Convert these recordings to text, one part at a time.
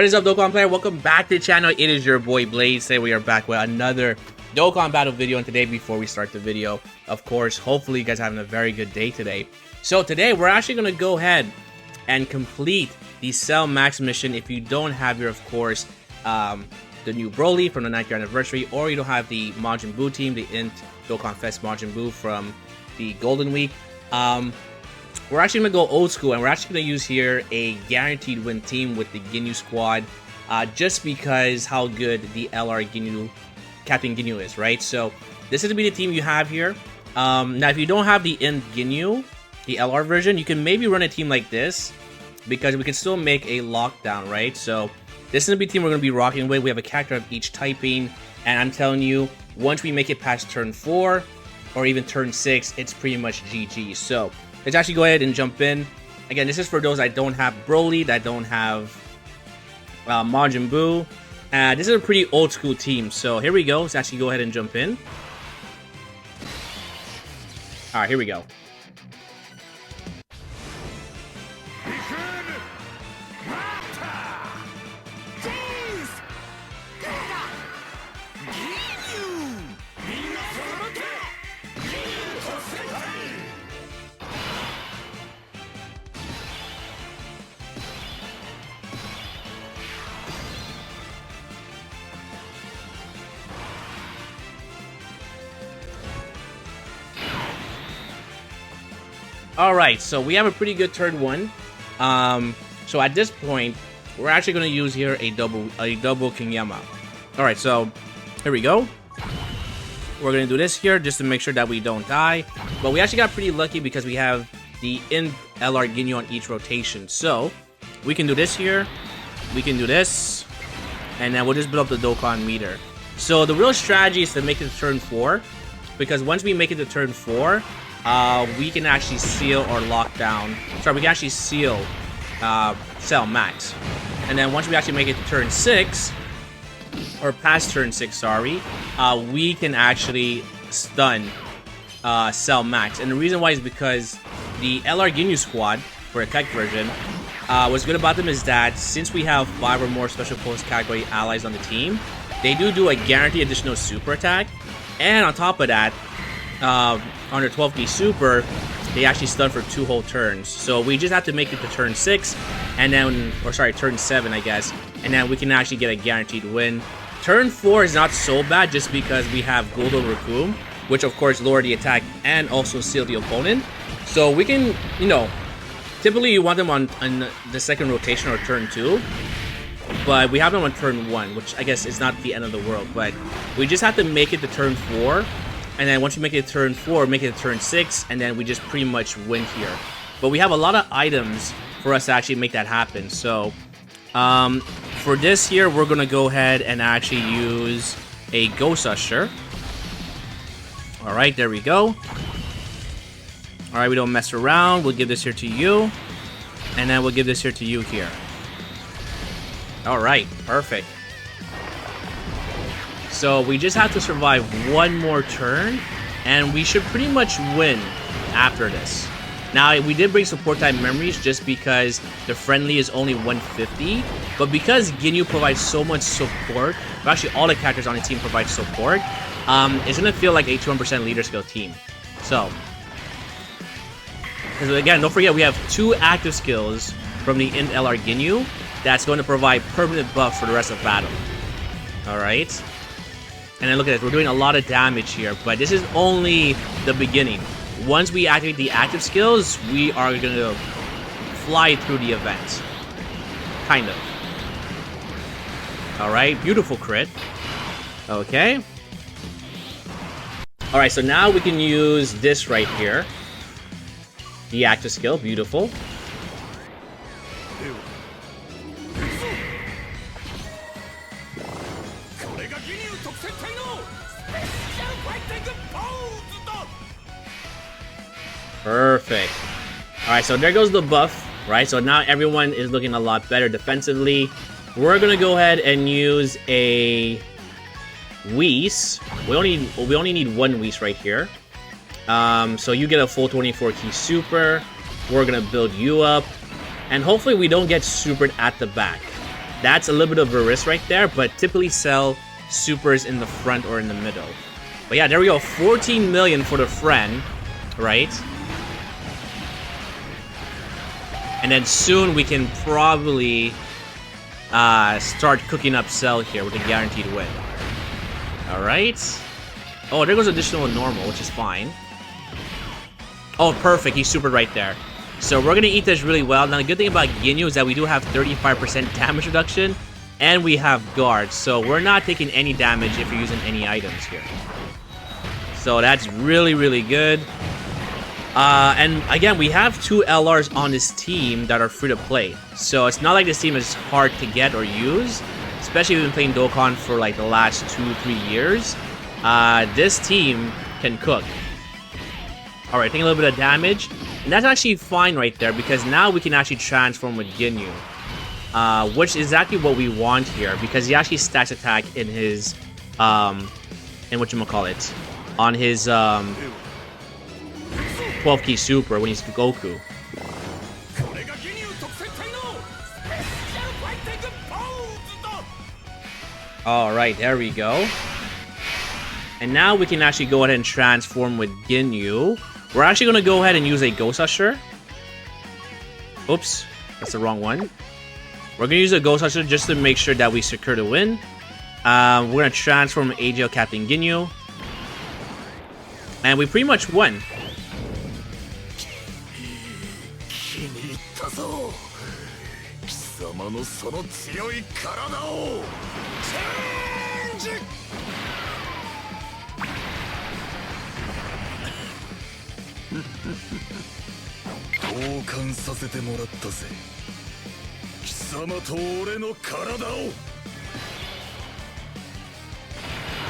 What is up, Dokkan player? Welcome back to the channel. It is your boy Blaze. Today we are back with another Dokkan battle video, and today, before we start the video, of course, hopefully you guys are having a very good day today. So today we're actually going to go ahead and complete the Cell Max mission. If you don't have your, of course, the new Broly from the 9th year anniversary, or you don't have the Majin Buu team, the INT Dokkan Fest Majin Buu from the Golden Week, we're actually going to go old school, and we're actually going to use here a guaranteed win team with the Ginyu squad, just because how good the LR Ginyu, Captain Ginyu is, right? So this is going to be the team you have here. Now, if you don't have the INT Ginyu, the LR version, you can maybe run a team like this, because we can still make a lockdown, right? So this is going to be the team we're going to be rocking with. We have a character of each typing, and I'm telling you, once we make it past turn 4, or even turn 6, it's pretty much GG. So let's actually go ahead and jump in. Again, this is for those that don't have Broly, that don't have Majin Buu. This is a pretty old school team. So here we go. Let's actually go ahead and jump in. Alright, here we go. Alright, so we have a pretty good turn 1. So at this point, we're actually going to use here a double Kinyama. Alright, so here we go. We're going to do this here just to make sure that we don't die. But we actually got pretty lucky because we have the INT LR Ginyu on each rotation. So we can do this here. We can do this. And then we'll just build up the Dokkan meter. So the real strategy is to make it to turn 4. Because once we make it to turn 4, we can actually seal or lock down. Sorry, we can actually seal Cell Max. And then once we actually make it to turn 6, or past turn 6, sorry, we can actually stun Cell Max. And the reason why is because the LR Ginyu squad, for a tech version, what's good about them is that since we have 5 or more special post category allies on the team, they do a guaranteed additional super attack. And on top of that, on their 12D super, they actually stun for 2 whole turns. So we just have to make it to turn 6, and then, or sorry, turn 7, I guess, and then we can actually get a guaranteed win. Turn 4 is not so bad just because we have Golden Raccoon, which of course lower the attack and also seal the opponent. So we can, you know, typically you want them on the second rotation or turn 2, but we have them on turn 1, which I guess is not the end of the world. But we just have to make it to turn 4. And then once we make it to turn 4, make it to turn 6, and then we just pretty much win here. But we have a lot of items for us to actually make that happen. So for this here, we're going to go ahead and actually use a Ghost Usher. Alright, there we go. Alright, we don't mess around. We'll give this here to you. And then we'll give this here to you here. Alright, perfect. So we just have to survive one more turn, and we should pretty much win after this. Now, we did bring support time memories just because the friendly is only 150, but because Ginyu provides so much support, well, actually all the characters on the team provide support, it's going to feel like a 200% leader skill team. So, because again, don't forget we have 2 active skills from the INT LR Ginyu that's going to provide permanent buff for the rest of battle. Alright. And then look at this, we're doing a lot of damage here, but this is only the beginning. Once we activate the active skills, we are going to fly through the event. Kind of. Alright, beautiful crit. Okay. Alright, so now we can use this right here. The active skill, beautiful. Perfect. Alright, so there goes the buff, right? So now everyone is looking a lot better defensively. We're gonna go ahead and use a Whis. We only need 1 Whis right here. So you get a full 24 key super. We're gonna build you up. And hopefully we don't get supered at the back. That's a little bit of a risk right there, but typically sell supers in the front or in the middle. But yeah, there we go. 14 million for the friend, right? And then soon we can probably start cooking up Cell here with a guaranteed win. Alright. Oh, there goes additional and normal, which is fine. Oh, perfect. He's super right there. So we're going to eat this really well. Now, the good thing about Ginyu is that we do have 35% damage reduction, and we have guard. So we're not taking any damage if you're using any items here. So that's really, really good. And again, we have 2 LRs on this team that are free to play. So it's not like this team is hard to get or use, especially if you've been playing Dokkan for like the last 2-3 years. This team can cook. Alright, taking a little bit of damage. And that's actually fine right there, because now we can actually transform with Ginyu. Which is exactly what we want here, because he actually stacks attack in his, in whatchamacallit, on his, 12 key super when he's Goku. Alright, there we go. And now we can actually go ahead and transform with Ginyu. We're actually going to go ahead and use a Ghost Usher. Oops, that's the wrong one. We're going to use a Ghost Usher just to make sure that we secure the win. We're going to transform AGL Captain Ginyu. And we pretty much won.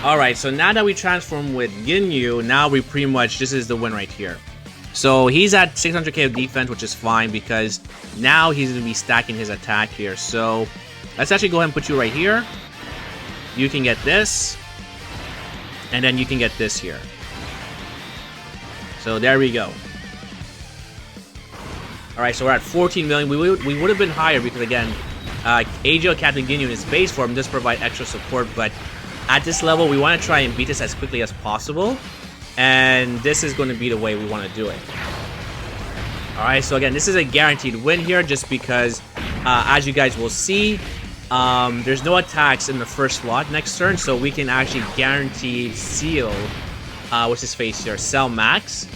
Alright, so now that we transform with Ginyu, now we pretty much, this is the win right here. So he's at 600k of defense, which is fine, because now he's going to be stacking his attack here. So let's actually go ahead and put you right here. You can get this, and then you can get this here. So there we go. Alright, so we're at 14 million. We would have been higher because, again, AGL Captain Ginyu in his base form does provide extra support, but at this level, we want to try and beat this as quickly as possible. And this is going to be the way we want to do it. Alright, so again, this is a guaranteed win here just because, as you guys will see, there's no attacks in the first slot next turn, so we can actually guarantee seal, what's his face here, Cell Max.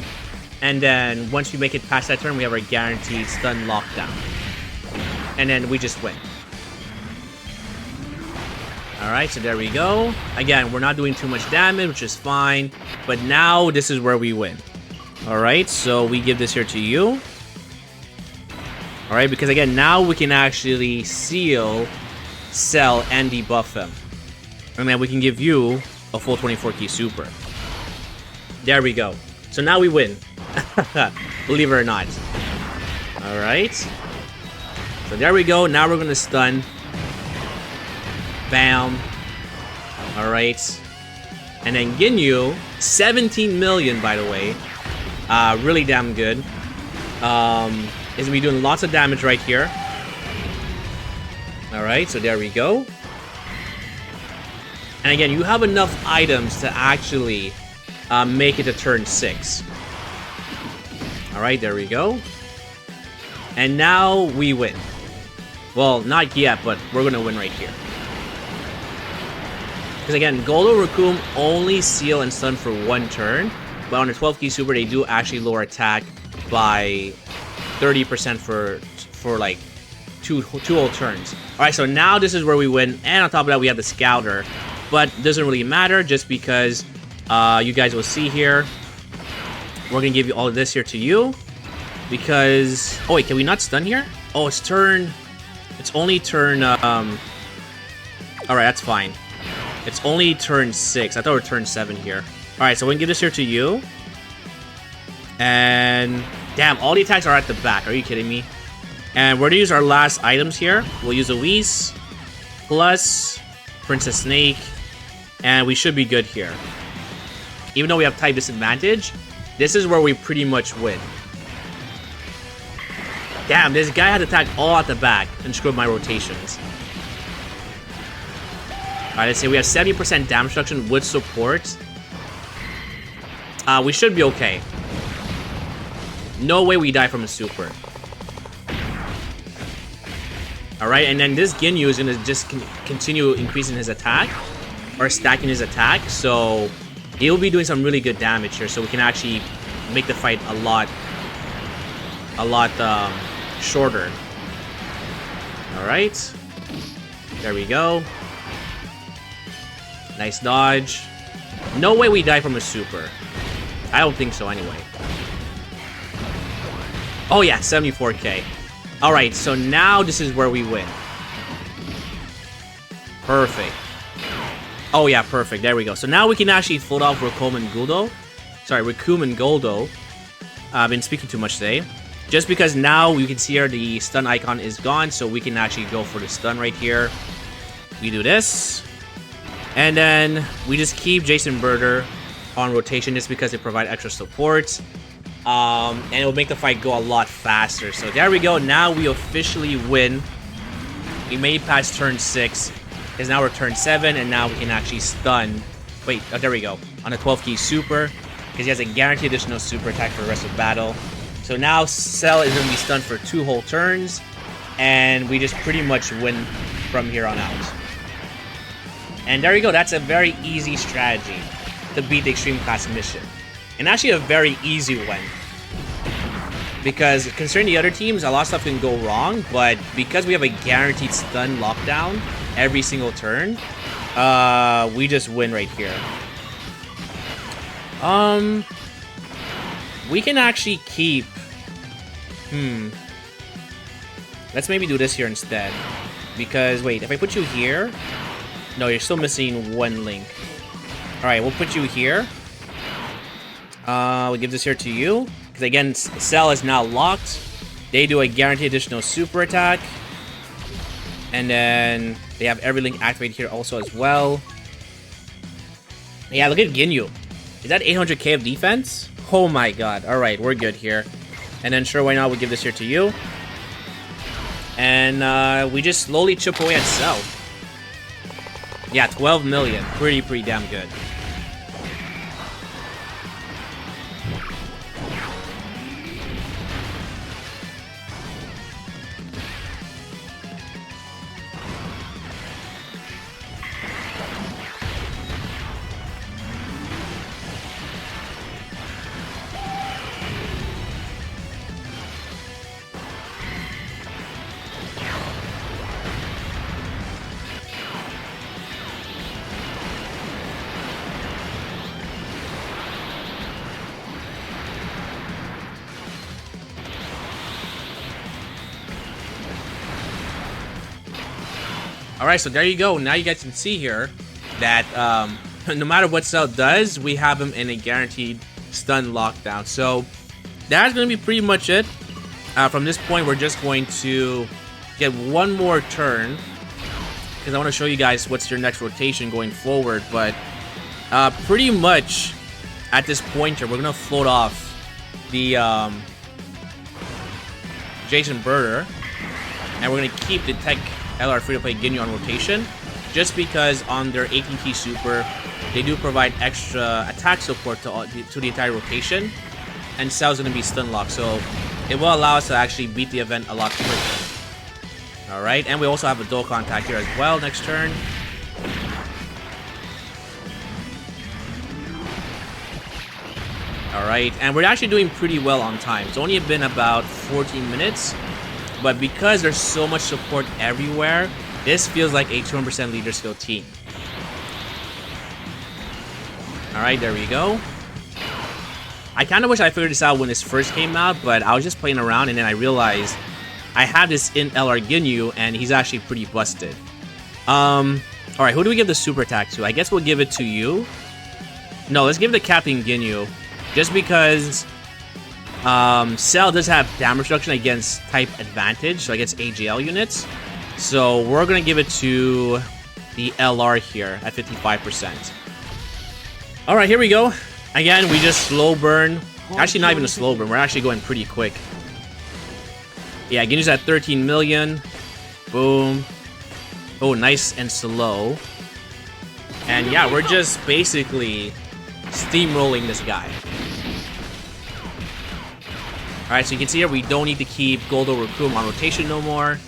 And then once we make it past that turn, we have our guaranteed stun lockdown. And then we just win. Alright, so there we go. Again, we're not doing too much damage, which is fine. But now, this is where we win. Alright, so we give this here to you. Alright, because again, now we can actually seal, Cell, and debuff him. And then we can give you a full 24 key super. There we go. So now we win. Believe it or not. Alright. So there we go. Now we're going to stun. Bam. Alright. And then Ginyu, 17 million, by the way. Really damn good. Is going to be doing lots of damage right here. Alright, so there we go. And again, you have enough items to actually make it to turn 6. Alright, there we go. And now we win. Well, not yet, but we're going to win right here. Because again, Goldo Raccoon only seal and stun for 1 turn. But on the 12 key super, they do actually lower attack by 30% for like two whole turns. Alright, so now this is where we win. And on top of that, we have the Scouter. But it doesn't really matter just because you guys will see here. We're going to give you all of this here to you. Because... oh, wait, can we not stun here? Oh, it's turn... it's only turn... alright, that's fine. It's only turn 6. I thought we were turn 7 here. Alright, so we can give this here to you. And... damn, all the attacks are at the back. Are you kidding me? And we're going to use our last items here. We'll use Elise. Plus... Princess Snake. And we should be good here. Even though we have type disadvantage, this is where we pretty much win. Damn, this guy had attack all at the back and screwed my rotations. Alright, let's say we have 70% damage reduction with support. We should be okay. No way we die from a super. Alright, and then this Ginyu is going to just continue increasing his attack. Or stacking his attack. So he'll be doing some really good damage here. So we can actually make the fight a lot shorter. Alright. There we go. Nice dodge. No way we die from a super. I don't think so anyway. Oh yeah, 74k. Alright, so now this is where we win. Perfect. Oh yeah, perfect. There we go. So now we can actually float off Rakum and Guldo. Sorry, Rakum and Goldo. I've been speaking too much today. Just because now you can see here the stun icon is gone, so we can actually go for the stun right here. We do this. And then we just keep Jason Birder on rotation just because they provide extra support. And it will make the fight go a lot faster. So there we go. Now we officially win. We made it past turn 6. Because now we're turn 7, and now we can actually stun. Wait, oh, there we go. On a 12 key super. Because he has a guaranteed additional super attack for the rest of the battle. So now Cell is going to be stunned for 2 whole turns. And we just pretty much win from here on out. And there you go. That's a very easy strategy to beat the Extreme Class mission. And actually a very easy one. Because concerning the other teams, a lot of stuff can go wrong. But because we have a guaranteed stun lockdown every single turn, we just win right here. We can actually keep... Let's maybe do this here instead. Because, wait, if I put you here... No, you're still missing 1 link. Alright, we'll put you here. We'll give this here to you. Because again, Cell is now locked. They do a guaranteed additional super attack. And then they have every link activated here also as well. Yeah, look at Ginyu. Is that 800k of defense? Oh my god. Alright, we're good here. And then sure, why not, we'll give this here to you. And we just slowly chip away at Cell. Yeah, 12 million. Pretty damn good. Alright, so there you go. Now you guys can see here that no matter what Cell does, we have him in a guaranteed stun lockdown. So that's going to be pretty much it. From this point, we're just going to get 1 more turn. Because I want to show you guys what's your next rotation going forward. But pretty much at this point here, we're going to float off the Jason Birder. And we're going to keep the Tech LR free-to-play Ginyu on rotation, just because on their 18T super, they do provide extra attack support to the entire rotation, and Cell's going to be stun locked, so it will allow us to actually beat the event a lot quicker. Alright, and we also have a dual contact here as well next turn. Alright, and we're actually doing pretty well on time. It's only been about 14 minutes. But because there's so much support everywhere, this feels like a 200% leader skill team. Alright, there we go. I kind of wish I figured this out when this first came out, but I was just playing around and then I realized I have this INT LR GINYU and he's actually pretty busted. Alright, who do we give the super attack to? I guess we'll give it to you. No, let's give it to Captain Ginyu. Just because... Cell does have damage reduction against type advantage, so against AGL units. So we're going to give it to the LR here at 55%. Alright, here we go. Again, we just slow burn. Actually, not even a slow burn. We're actually going pretty quick. Yeah, Ginyu's at 13 million. Boom. Oh, nice and slow. And yeah, we're just basically steamrolling this guy. Alright, so you can see here we don't need to keep Goldo Recruit on rotation no more,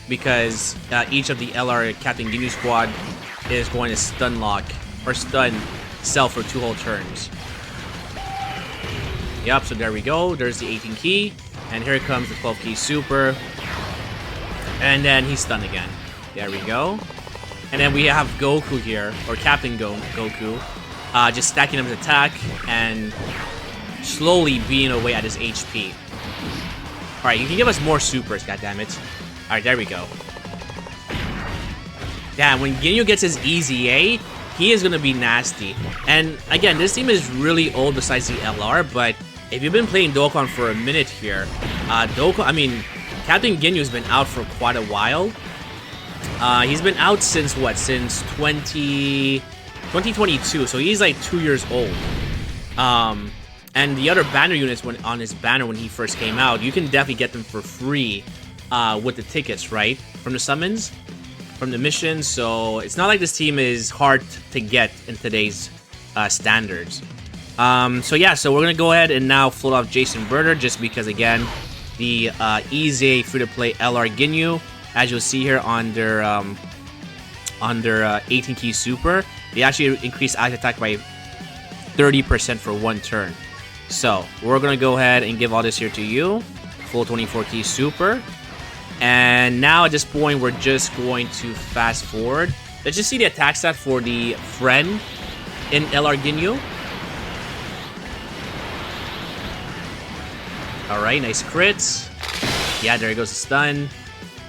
because each of the LR Captain Ginyu squad is going to stun lock or stun Cell for 2 whole turns. Yep, so there we go. There's the 18 key, and here comes the 12 key super, and then he's stunned again. There we go. And then we have Goku here, or Captain Goku, just stacking him his attack and slowly beating away at his HP. Alright, you can give us more supers, goddammit. Alright, there we go. Yeah, when Ginyu gets his EZA, he is going to be nasty. And again, this team is really old besides the LR, but if you've been playing Dokkan for a minute here, Captain Ginyu has been out for quite a while. He's been out since what? Since 2022, so he's like 2 years old. And the other banner units on his banner when he first came out, you can definitely get them for free with the tickets, right? From the summons, from the missions, so it's not like this team is hard to get in today's standards. So yeah, so we're going to go ahead and now float off Jason Burner, just because, again, the easy free-to-play LR Ginyu, as you'll see here on their 18 key super, they actually increase ice attack by 30% for 1 turn. So we're gonna go ahead and give all this here to you, full 24 key super, and now at this point we're just going to fast forward. Let's just see the attack stat for the friend in LR Ginyu. Alright, nice crits. Yeah, there goes the stun.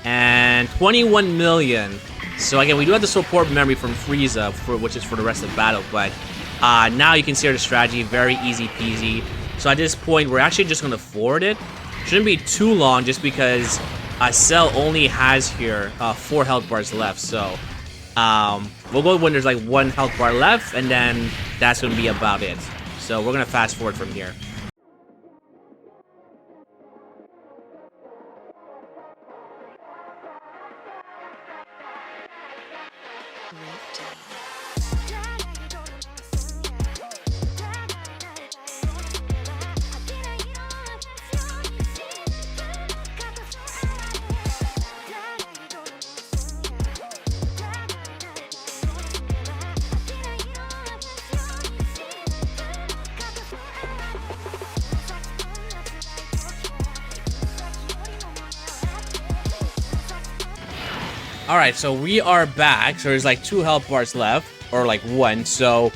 And 21 million. So again, we do have the support memory from Frieza, which is for the rest of the battle, but now you can see the strategy, very easy peasy. So at this point, we're actually just going to forward it. Shouldn't be too long, just because Cell only has here 4 health bars left. So we'll go when there's like 1 health bar left, and then that's going to be about it. So we're going to fast forward from here. Alright, so we are back. So there's like 2 health bars left, or like 1. So,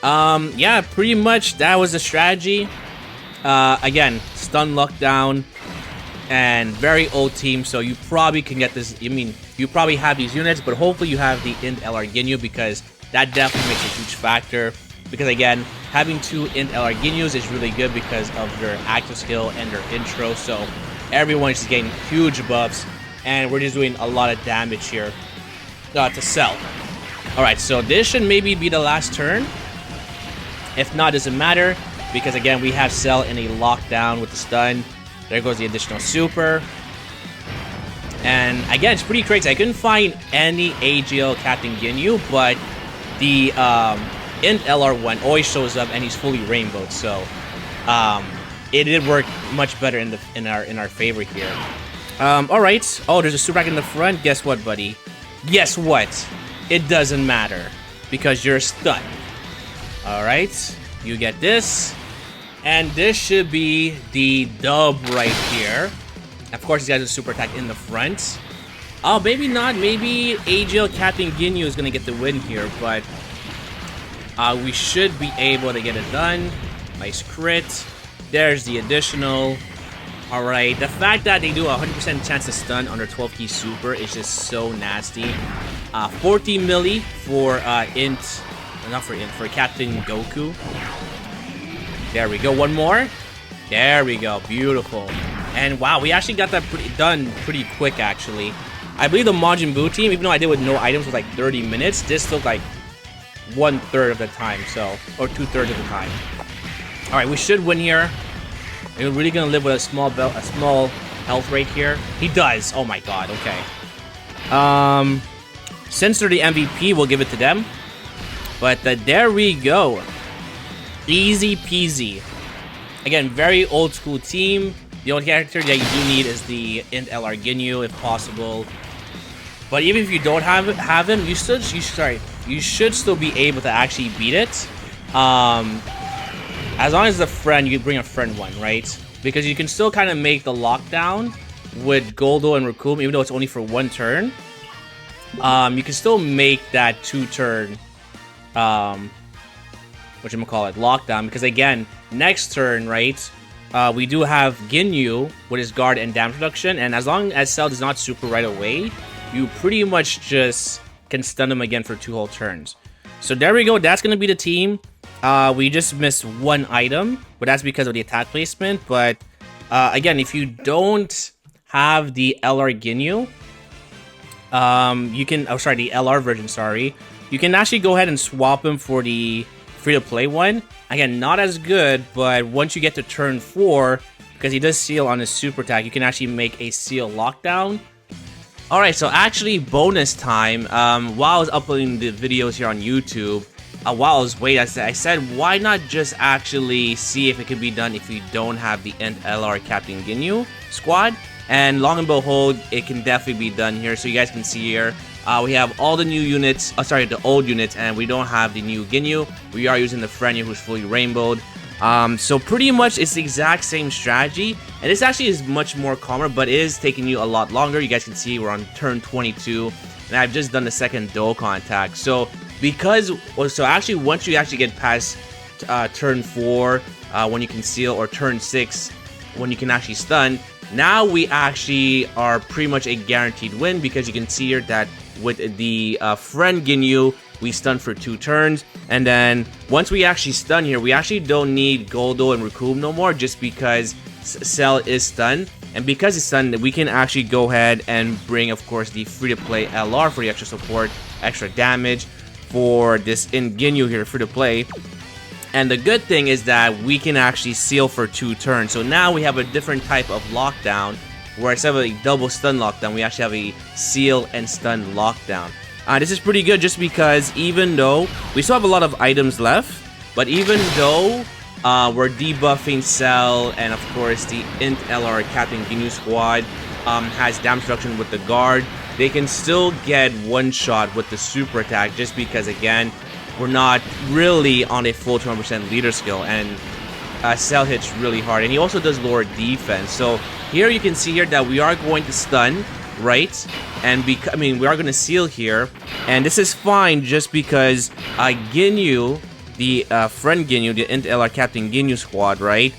yeah, pretty much that was the strategy. Again, stun lockdown, and very old team. So you probably can get this. I mean, you probably have these units, but hopefully you have the INT LR GINYU, because that definitely makes a huge factor. Because again, having 2 INT LR GINYUs is really good because of their active skill and their intro. So everyone is getting huge buffs. And we're just doing a lot of damage here to Cell. Alright, so this should maybe be the last turn. If not, doesn't matter. Because again, we have Cell in a lockdown with the stun. There goes the additional super. And again, it's pretty crazy. I couldn't find any AGL Captain Ginyu, but the INT LR one always shows up and he's fully rainbowed. So it did work much better in our favor here. Alright. Oh, there's a super back in the front. Guess what, buddy? Guess what? It doesn't matter, because you're stunned. Alright. You get this. And this should be the dub right here. Of course, he has a super attack in the front. Oh, maybe not. Maybe AGL Captain Ginyu is going to get the win here, but we should be able to get it done. Nice crit. There's the additional. Alright, the fact that they do a 100% chance to stun on their 12 key super is just so nasty. 40 milli for for Captain Goku. There we go, one more. There we go, beautiful. And wow, we actually got that done pretty quick actually. I believe the Majin Buu team, even though I did with no items, was like 30 minutes. This took like 1/3 of the time, so, or 2/3 of the time. Alright, we should win here. Are we really gonna live with a small health rate here? He does. Oh my god. Okay. Since they're the MVP, we'll give it to them. But there we go. Easy peasy. Again, very old school team. The only character that you do need is the INT LR GINYU if possible. But even if you don't have him, you should still be able to actually beat it. As long as the friend, you bring a friend one, right? Because you can still kind of make the lockdown with Goldo and Raccoon, even though it's only for 1 turn. You can still make that 2-turn, whatchamacallit, lockdown. Because again, next turn, right? We do have Ginyu with his guard and damage reduction, and as long as Cell does not super right away, you pretty much just can stun him again for 2 whole turns. So there we go. That's gonna be the team. We just missed 1 item, but that's because of the attack placement. But again, if you don't have the LR Ginyu, you can, oh sorry, the LR version, sorry, you can actually go ahead and swap him for the free-to-play one. Again, not as good, but once you get to turn 4, because he does seal on his super attack, you can actually make a seal lockdown. Alright, so actually bonus time. While I was uploading the videos here on YouTube, while I was waiting, I said, why not just actually see if it can be done if you don't have the INT LR Captain Ginyu squad? And long and behold, it can definitely be done here. So you guys can see here, we have all the new units, sorry, the old units, and we don't have the new Ginyu. We are using the Frenya, who's fully rainbowed. So pretty much it's the exact same strategy, and this actually is much more calmer, but it is taking you a lot longer. You guys can see we're on turn 22, and I've just done the second Dokkan attack. So because, well, so actually once you actually get past turn 4, when you can seal, or turn 6, when you can actually stun, now we actually are pretty much a guaranteed win, because you can see here that with the friend Ginyu, we stun for 2 turns, and then once we actually stun here, we actually don't need Goldo and Raccoon no more, just because Cell is stunned. And because it's stunned, we can actually go ahead and bring, of course, the free-to-play LR for the extra support, extra damage for this INT Ginyu here, free-to-play. And the good thing is that we can actually seal for 2 turns. So now we have a different type of lockdown, where instead of a double stun lockdown, we actually have a seal and stun lockdown. This is pretty good, just because even though we still have a lot of items left, but even though we're debuffing Cell, and of course the INT LR Captain Ginyu squad has damage reduction with the guard, they can still get 1-shot with the super attack, just because again, we're not really on a full 200% leader skill, and Cell hits really hard, and he also does lower defense. So here you can see here that we are going to stun, right? And we are going to seal here, and this is fine just because Ginyu, the friend Ginyu, the INT LR Captain Ginyu squad, right?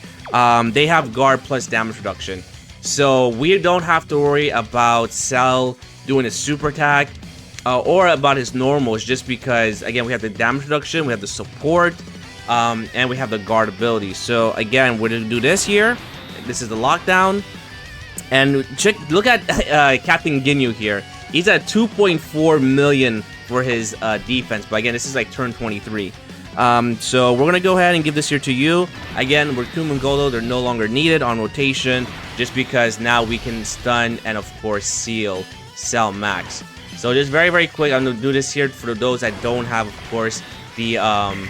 They have guard plus damage reduction, so we don't have to worry about Cell doing a super attack or about his normals, just because again we have the damage reduction, we have the support, and we have the guard ability. So again, we're gonna do this here. This is the lockdown. And look at Captain Ginyu here. He's at 2.4 million for his defense. But again, this is like turn 23. So we're going to go ahead and give this here to you. Again, Raccoon and Goldo, they're no longer needed on rotation, just because now we can stun and, of course, seal Cell Max. So just very, very quick, I'm going to do this here for those that don't have, of course, the INT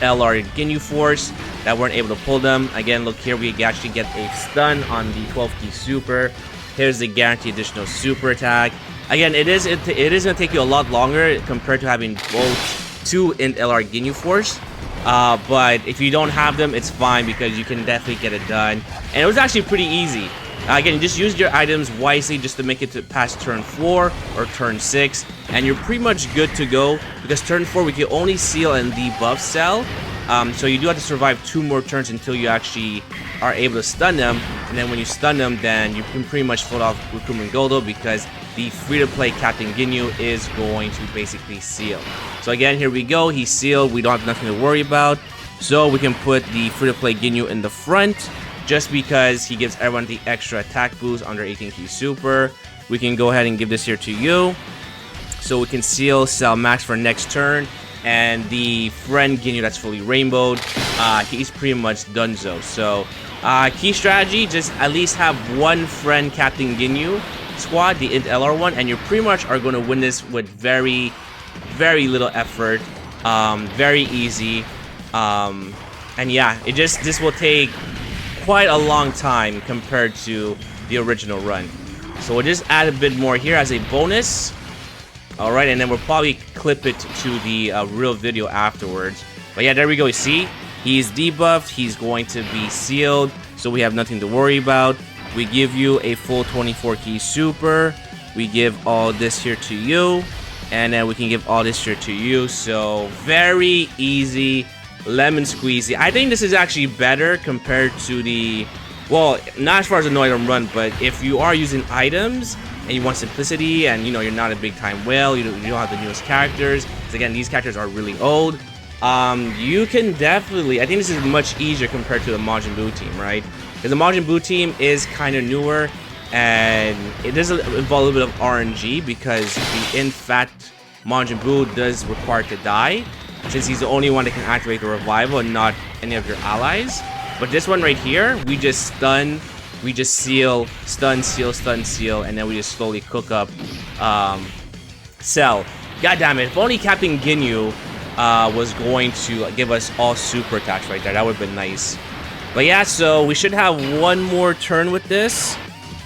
LR Ginyu Force, that weren't able to pull them. Again, look here, we actually get a stun on the 12-key super. Here's the guaranteed additional super attack. Again, it is going to take you a lot longer compared to having both 2 INT LR Ginyu Force. But if you don't have them, it's fine, because you can definitely get it done. And it was actually pretty easy. Again, just use your items wisely just to make it to past turn 4 or turn 6, and you're pretty much good to go, because turn 4 we can only seal and debuff Cell. So you do have to survive 2 more turns until you actually are able to stun them, and then when you stun them, then you can pretty much fold off Raccoon and Goldo, because the free-to-play Captain Ginyu is going to basically seal. So again, here we go, he's sealed, we don't have nothing to worry about, so we can put the free-to-play Ginyu in the front, just because he gives everyone the extra attack boost under 18-key super. We can go ahead and give this here to you, so we can seal Cell Max for next turn. And the friend Ginyu that's fully rainbowed, he's pretty much donezo. So key strategy, just at least have 1 friend Captain Ginyu squad, the INT LR one, and you pretty much are going to win this with very, very little effort, very easy, and yeah, this will take quite a long time compared to the original run. So we'll just add a bit more here as a bonus. All right, and then we'll probably clip it to the real video afterwards. But yeah, there we go. You see, he's debuffed. He's going to be sealed, so we have nothing to worry about. We give you a full 24 key super. We give all this here to you, and then we can give all this here to you. So very easy, lemon squeezy. I think this is actually better compared to the, well, not as far as the no item run, but if you are using items and you want simplicity and, you know, you're not a big time whale, you don't have the newest characters, because again, these characters are really old, you can definitely, I think this is much easier compared to the Majin Buu team, right? Because the Majin Buu team is kind of newer, and it does involve a little bit of RNG, because the in fact Majin Buu does require to die, since he's the only one that can activate the revival and not any of your allies. But this one right here, we just stun, we just seal, stun, seal, stun, seal, and then we just slowly cook up Cell. God damn it, if only Captain Ginyu was going to give us all super attacks right there, that would have been nice. But yeah, so we should have one more turn with this.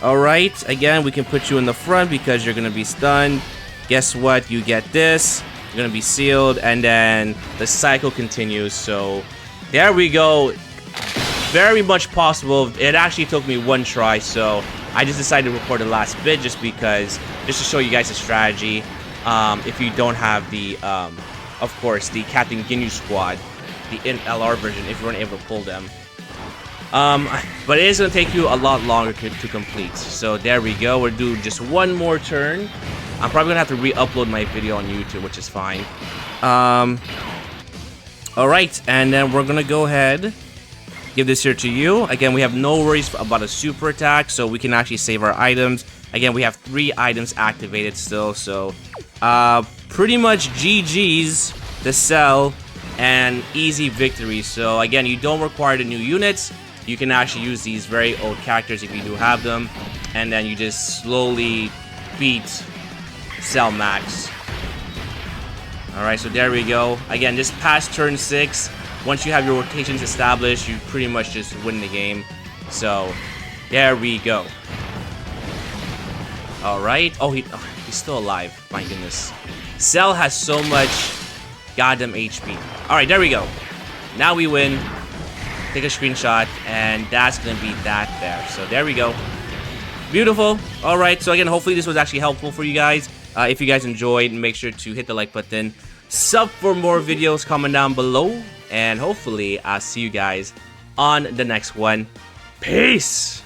Alright, again, we can put you in the front because you're going to be stunned. Guess what? You get this. You're going to be sealed, and then the cycle continues. So there we go. Very much possible. It actually took me one try, so I just decided to record the last bit just because, just to show you guys the strategy. If you don't have the, of course, the Captain Ginyu squad, the INT LR version, if you weren't able to pull them. But it is going to take you a lot longer to complete. So there we go. We'll do just one more turn. I'm probably going to have to re-upload my video on YouTube, which is fine. Alright, and then we're going to go ahead, give this here to you. Again, we have no worries about a super attack, so we can actually save our items. Again, we have 3 items activated still, so pretty much GG's to Cell and easy victory. So again, you don't require the new units. You can actually use these very old characters if you do have them, and then you just slowly beat Cell Max. Alright, so there we go. Again, just past turn 6. Once you have your rotations established, you pretty much just win the game. So, there we go. Alright. Oh, he's still alive. My goodness. Cell has so much goddamn HP. Alright, there we go. Now we win. Take a screenshot, and that's going to be that there. So, there we go. Beautiful. Alright, so again, hopefully this was actually helpful for you guys. If you guys enjoyed, make sure to hit the like button. Sub for more videos, comment down below. And hopefully, I'll see you guys on the next one. Peace!